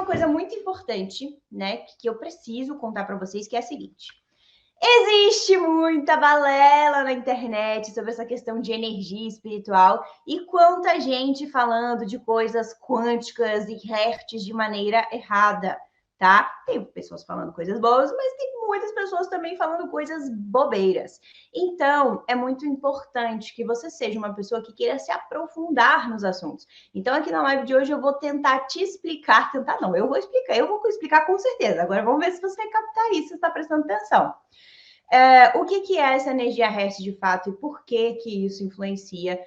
coisa muito importante, né, que eu preciso contar para vocês, que é a seguinte. Existe muita balela na internet sobre essa questão de energia espiritual e quanta gente falando de coisas quânticas e hertz de maneira errada, tá? Tem pessoas falando coisas boas, mas tem muitas pessoas também falando coisas bobeiras. Então, é muito importante que você seja uma pessoa que queira se aprofundar nos assuntos. Então, aqui na live de hoje eu vou tentar te explicar, eu vou explicar com certeza. Agora vamos ver se você vai captar isso, se está prestando atenção. O que é essa energia hertz de fato e por que isso influencia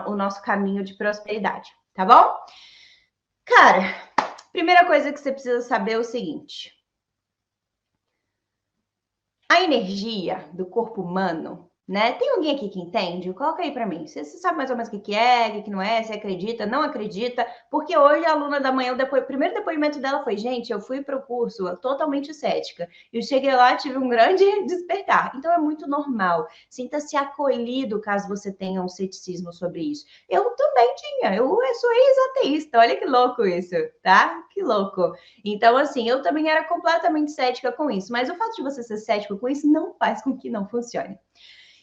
o nosso caminho de prosperidade, tá bom? Cara, primeira coisa que você precisa saber é o seguinte. A energia do corpo humano, né? Tem alguém aqui que entende? Coloca aí para mim. Você sabe mais ou menos o que é, o que não é, se acredita, não acredita? Porque hoje a aluna da manhã, o primeiro depoimento dela foi: gente, eu fui para o curso totalmente cética. Eu cheguei lá, tive um grande despertar. Então é muito normal. Sinta-se acolhido caso você tenha um ceticismo sobre isso. Eu também tinha. Eu sou ex-ateísta. Olha que louco isso, tá? Que louco. Então, assim, eu também era completamente cética com isso. Mas o fato de você ser cético com isso não faz com que não funcione.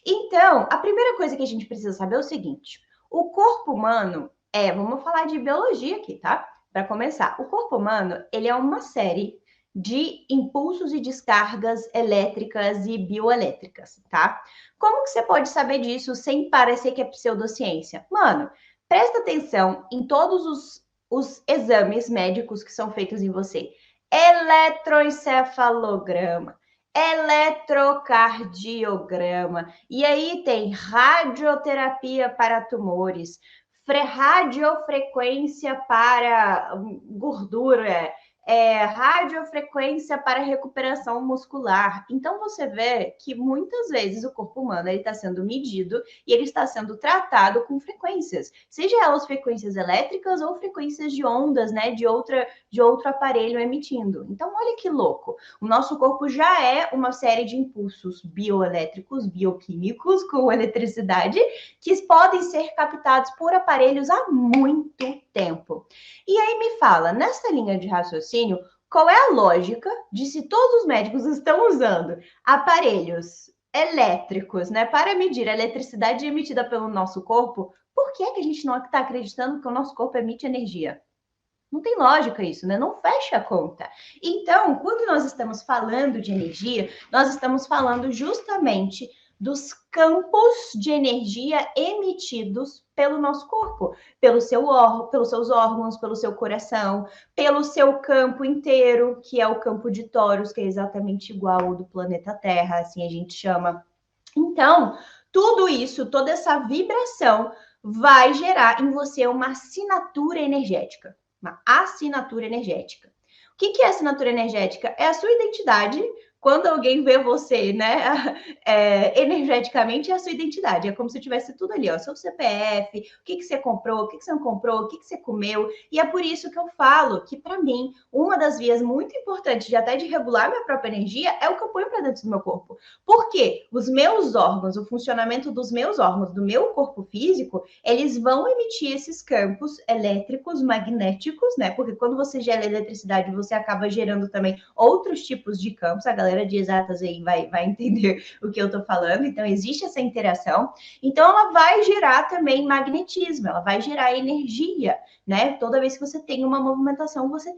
Então, a primeira coisa que a gente precisa saber é o seguinte: o corpo humano vamos falar de biologia aqui, tá? Para começar, o corpo humano, ele é uma série de impulsos e descargas elétricas e bioelétricas, tá? Como que você pode saber disso sem parecer que é pseudociência? Mano, presta atenção em todos os exames médicos que são feitos em você. Eletroencefalograma, eletrocardiograma, e aí tem radioterapia para tumores, radiofrequência para gordura, radiofrequência para recuperação muscular. Então você vê que muitas vezes o corpo humano está sendo medido e ele está sendo tratado com frequências, seja elas frequências elétricas ou frequências de ondas, né, de outro aparelho emitindo. Então olha que louco. O nosso corpo já é uma série de impulsos bioelétricos, bioquímicos com eletricidade que podem ser captados por aparelhos há muito tempo. E aí me fala, nessa linha de raciocínio, qual é a lógica de se todos os médicos estão usando aparelhos elétricos, né, para medir a eletricidade emitida pelo nosso corpo, por que a gente não está acreditando que o nosso corpo emite energia? Não tem lógica isso, né? Não fecha a conta. Então, quando nós estamos falando de energia, nós estamos falando justamente dos campos de energia emitidos pelo nosso corpo, pelos seus órgãos, pelo seu coração, pelo seu campo inteiro, que é o campo de Taurus, que é exatamente igual ao do planeta Terra, assim a gente chama. Então, tudo isso, toda essa vibração vai gerar em você uma assinatura energética. Uma assinatura energética. O que é assinatura energética? É a sua identidade. Quando alguém vê você, né, energeticamente, é a sua identidade. É como se tivesse tudo ali, ó, seu CPF, o que você comprou, o que você não comprou, o que você comeu. E é por isso que eu falo que, para mim, uma das vias muito importantes de até de regular minha própria energia é o que eu ponho para dentro do meu corpo. Por quê? Os meus órgãos, o funcionamento dos meus órgãos, do meu corpo físico, eles vão emitir esses campos elétricos, magnéticos, né? Porque quando você gera eletricidade, você acaba gerando também outros tipos de campos. A galera de exatas aí vai entender o que eu tô falando. Então, existe essa interação. Então, ela vai gerar também magnetismo, ela vai gerar energia, né? Toda vez que você tem uma movimentação, você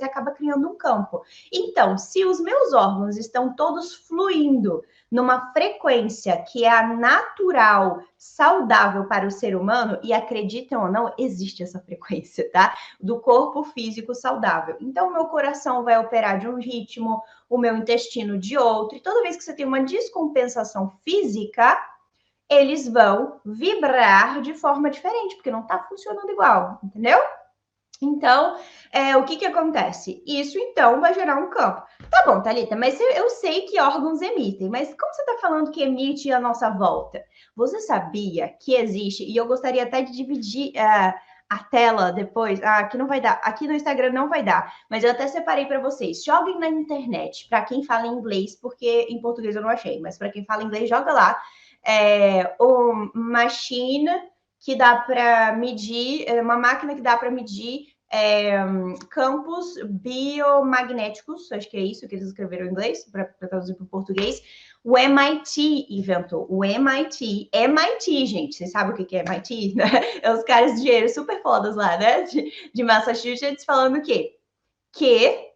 acaba criando um campo. Então, se os meus órgãos estão todos fluindo numa frequência que é a natural, saudável para o ser humano, e acreditam ou não, existe essa frequência, tá? Do corpo físico saudável. Então, o meu coração vai operar de um ritmo, o meu intestino de outro, e toda vez que você tem uma descompensação física, eles vão vibrar de forma diferente, porque não está funcionando igual, entendeu? Então, o que acontece? Isso, então, vai gerar um campo. Tá bom, Thalita, mas eu sei que órgãos emitem, mas como você está falando que emite à nossa volta? Você sabia que existe, e eu gostaria até de dividir a tela depois, aqui não vai dar, aqui no Instagram não vai dar, mas eu até separei para vocês. Joguem na internet, para quem fala inglês, porque em português eu não achei, mas para quem fala inglês, joga lá, o Machine que dá para medir, uma máquina que dá para medir campos biomagnéticos, acho que é isso que eles escreveram em inglês, para traduzir para o português. O MIT inventou. O MIT, gente, vocês sabem o que é MIT? Né? É os caras de dinheiro super fodas lá, né? De Massachusetts, falando o quê? Que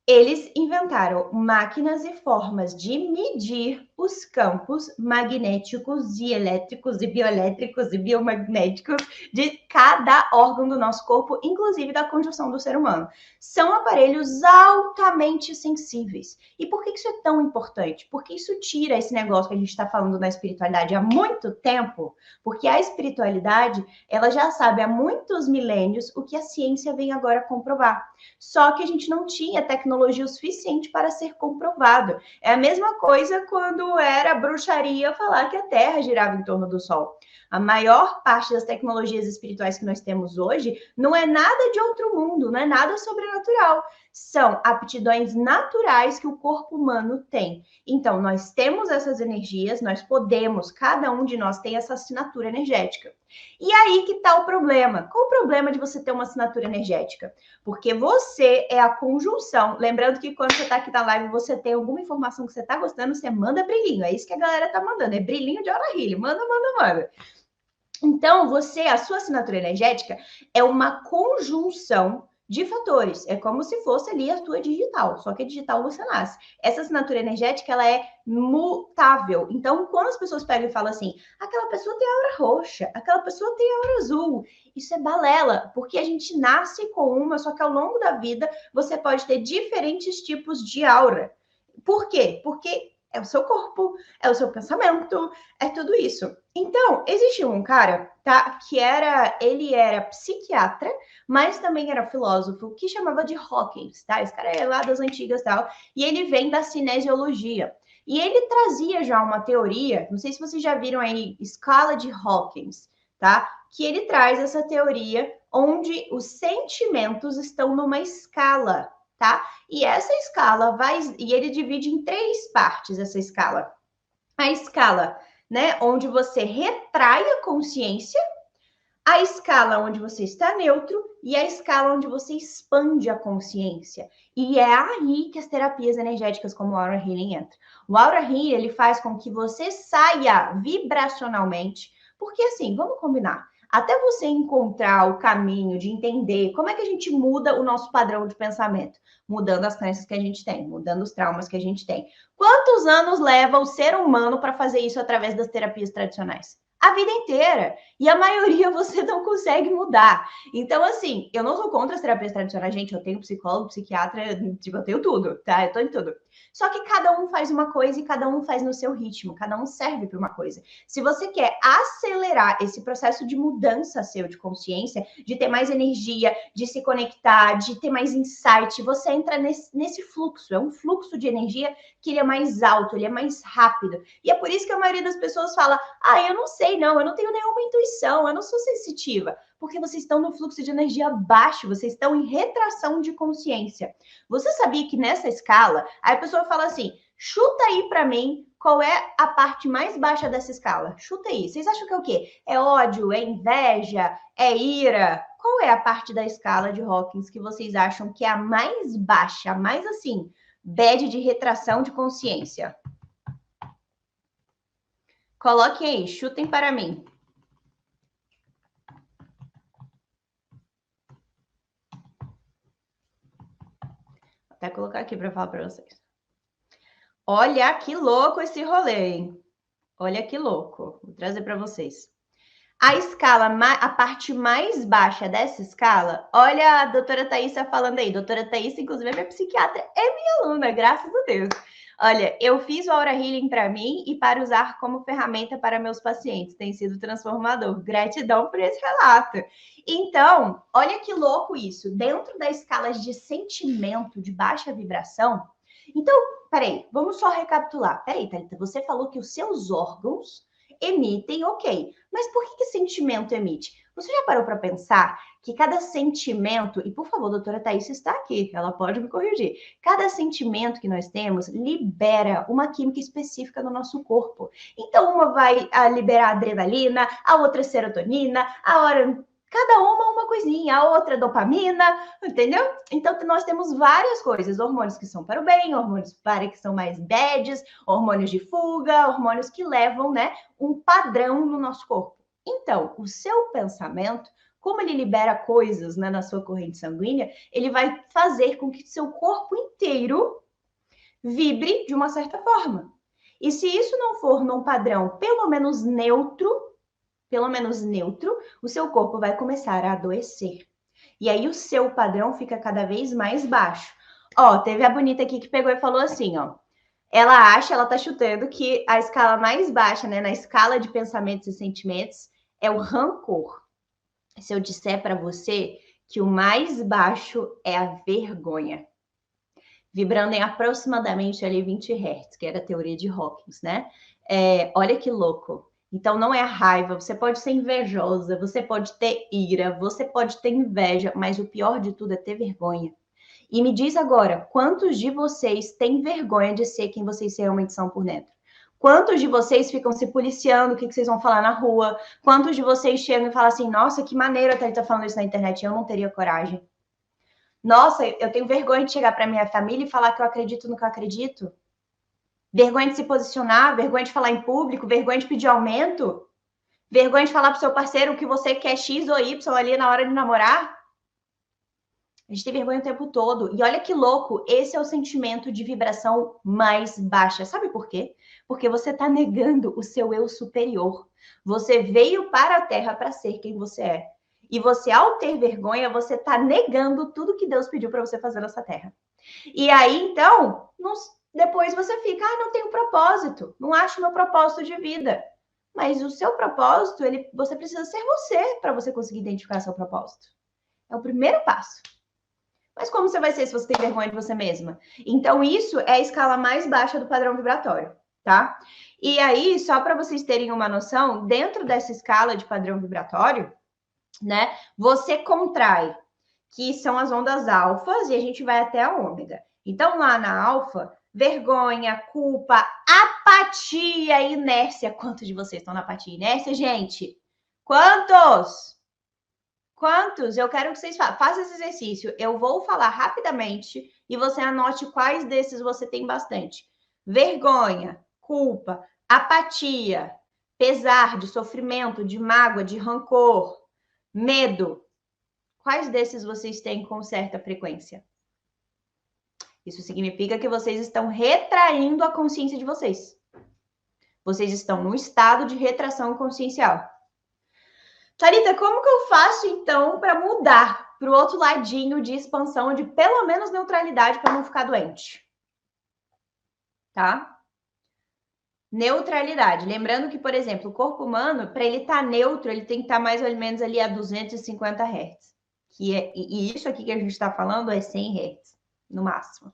eles inventaram máquinas e formas de medir os campos magnéticos e elétricos e bioelétricos e biomagnéticos de cada órgão do nosso corpo, inclusive da conjunção do ser humano. São aparelhos altamente sensíveis. E por que isso é tão importante? Porque isso tira esse negócio que a gente está falando na espiritualidade há muito tempo, porque a espiritualidade, ela já sabe há muitos milênios o que a ciência vem agora comprovar. Só que a gente não tinha tecnologia o suficiente para ser comprovado. É a mesma coisa quando era bruxaria falar que a Terra girava em torno do Sol. A maior parte das tecnologias espirituais que nós temos hoje não é nada de outro mundo, não é nada sobrenatural. São aptidões naturais que o corpo humano tem. Então, nós temos essas energias, nós podemos, cada um de nós tem essa assinatura energética. E aí que está o problema. Qual o problema de você ter uma assinatura energética? Porque você é a conjunção. Lembrando que quando você está aqui na live, você tem alguma informação que você está gostando, você manda brilhinho. É isso que a galera está mandando. É brilhinho de Aura Healing. Manda, manda, manda. Então, você, a sua assinatura energética é uma conjunção de fatores. É como se fosse ali a tua digital, só que a digital você nasce. Essa assinatura energética, ela é mutável. Então, quando as pessoas pegam e falam assim, aquela pessoa tem aura roxa, aquela pessoa tem aura azul, isso é balela, porque a gente nasce com uma, só que ao longo da vida você pode ter diferentes tipos de aura. Por quê? Porque é o seu corpo, é o seu pensamento, é tudo isso. Então, existe um cara, tá, que ele era psiquiatra, mas também era filósofo, que chamava de Hawkins, tá? Esse cara é lá das antigas e tal, e ele vem da cinesiologia. E ele trazia já uma teoria, não sei se vocês já viram aí, escala de Hawkins, tá? Que ele traz essa teoria onde os sentimentos estão numa escala, tá? E essa escala e ele divide em 3 partes essa escala. A escala, né, onde você retrai a consciência, a escala onde você está neutro e a escala onde você expande a consciência. E é aí que as terapias energéticas como o Aura Healing entram. O Aura Healing, ele faz com que você saia vibracionalmente, porque assim, vamos combinar, até você encontrar o caminho de entender como é que a gente muda o nosso padrão de pensamento, mudando as crenças que a gente tem, mudando os traumas que a gente tem. Quantos anos leva o ser humano para fazer isso através das terapias tradicionais? A vida inteira. E a maioria você não consegue mudar. Então, assim, eu não sou contra as terapias tradicionais, gente. Eu tenho psicólogo, psiquiatra, tipo, eu tenho tudo, tá? Eu tô em tudo. Só que cada um faz uma coisa e cada um faz no seu ritmo. Cada um serve para uma coisa. Se você quer acelerar esse processo de mudança seu de consciência, de ter mais energia, de se conectar, de ter mais insight, você entra nesse fluxo. É um fluxo de energia que ele é mais alto, ele é mais rápido. E é por isso que a maioria das pessoas fala, eu não sei não, eu não tenho nenhuma intuição, eu não sou sensitiva. Porque vocês estão no fluxo de energia baixo, vocês estão em retração de consciência. Você sabia que nessa escala, aí a pessoa fala assim, chuta aí para mim qual é a parte mais baixa dessa escala. Chuta aí. Vocês acham que é o quê? É ódio, é inveja, é ira? Qual é a parte da escala de Hawkins que vocês acham que é a mais baixa, a mais assim, bad de retração de consciência? Coloquem aí, chutem para mim. Vou até colocar aqui para falar para vocês. Olha que louco esse rolê, hein? Olha que louco. Vou trazer para vocês. A escala, a parte mais baixa dessa escala, olha a doutora Thaísa falando aí. Doutora Thaísa, inclusive, é minha psiquiatra, é minha aluna, graças a Deus. Olha, eu fiz o Aura Healing para mim e para usar como ferramenta para meus pacientes. Tem sido transformador. Gratidão por esse relato. Então, olha que louco isso. Dentro da escala de sentimento de baixa vibração. Então, peraí, vamos só recapitular. Peraí, Thalita, você falou que os seus órgãos emitem, ok. Mas por que sentimento emite? Você já parou para pensar que cada sentimento, e por favor, a doutora Thaís está aqui, ela pode me corrigir. Cada sentimento que nós temos libera uma química específica no nosso corpo. Então, uma vai liberar adrenalina, a outra serotonina, a hora cada uma coisinha, a outra dopamina, entendeu? Então, nós temos várias coisas, hormônios que são para o bem, hormônios para que são mais bads, hormônios de fuga, hormônios que levam, né, um padrão no nosso corpo. Então, o seu pensamento, como ele libera coisas, né, na sua corrente sanguínea, ele vai fazer com que seu corpo inteiro vibre de uma certa forma. E se isso não for num padrão pelo menos neutro, o seu corpo vai começar a adoecer. E aí o seu padrão fica cada vez mais baixo. Ó, teve a bonita aqui que pegou e falou assim, ó. Ela tá chutando que a escala mais baixa, né, na escala de pensamentos e sentimentos, é o rancor. Se eu disser para você que o mais baixo é a vergonha, vibrando em aproximadamente ali 20 Hz, que era a teoria de Hawkins, né? Olha que louco. Então, não é a raiva, você pode ser invejosa, você pode ter ira, você pode ter inveja, mas o pior de tudo é ter vergonha. E me diz agora, quantos de vocês têm vergonha de ser quem vocês realmente são por dentro? Quantos de vocês ficam se policiando, o que vocês vão falar na rua? Quantos de vocês chegam e falam assim, nossa, que maneira a Thalita falando isso na internet, eu não teria coragem. Nossa, eu tenho vergonha de chegar para minha família e falar que eu acredito no que eu acredito. Vergonha de se posicionar, vergonha de falar em público, vergonha de pedir aumento, vergonha de falar pro seu parceiro que você quer X ou Y ali na hora de namorar. A gente tem vergonha o tempo todo. E olha que louco, esse é o sentimento de vibração mais baixa. Sabe por quê? Porque você está negando o seu eu superior. Você veio para a Terra para ser quem você é. E você, ao ter vergonha, você está negando tudo que Deus pediu para você fazer nessa Terra. E aí, então, depois você fica, não tenho propósito, não acho meu propósito de vida. Mas o seu propósito, você precisa ser você para você conseguir identificar seu propósito. É o primeiro passo. Mas como você vai ser se você tem vergonha de você mesma? Então, isso é a escala mais baixa do padrão vibratório, tá? E aí, só para vocês terem uma noção, dentro dessa escala de padrão vibratório, né, você contrai, que são as ondas alfas, e a gente vai até a ômega. Então, lá na alfa, vergonha, culpa, apatia, inércia. Quantos de vocês estão na apatia e inércia, gente? Quantos? Quantos? Eu quero que vocês façam esse exercício. Eu vou falar rapidamente e você anote quais desses você tem bastante. Vergonha, culpa, apatia, pesar, de sofrimento, de mágoa, de rancor, medo. Quais desses vocês têm com certa frequência? Isso significa que vocês estão retraindo a consciência de vocês. Vocês estão num estado de retração consciencial. Thalita, como que eu faço, então, para mudar para o outro ladinho de expansão, de pelo menos neutralidade, para não ficar doente? Tá? Neutralidade. Lembrando que, por exemplo, o corpo humano, para ele estar neutro, ele tem que estar mais ou menos ali a 250 Hz. E isso aqui que a gente está falando é 100 Hz, no máximo.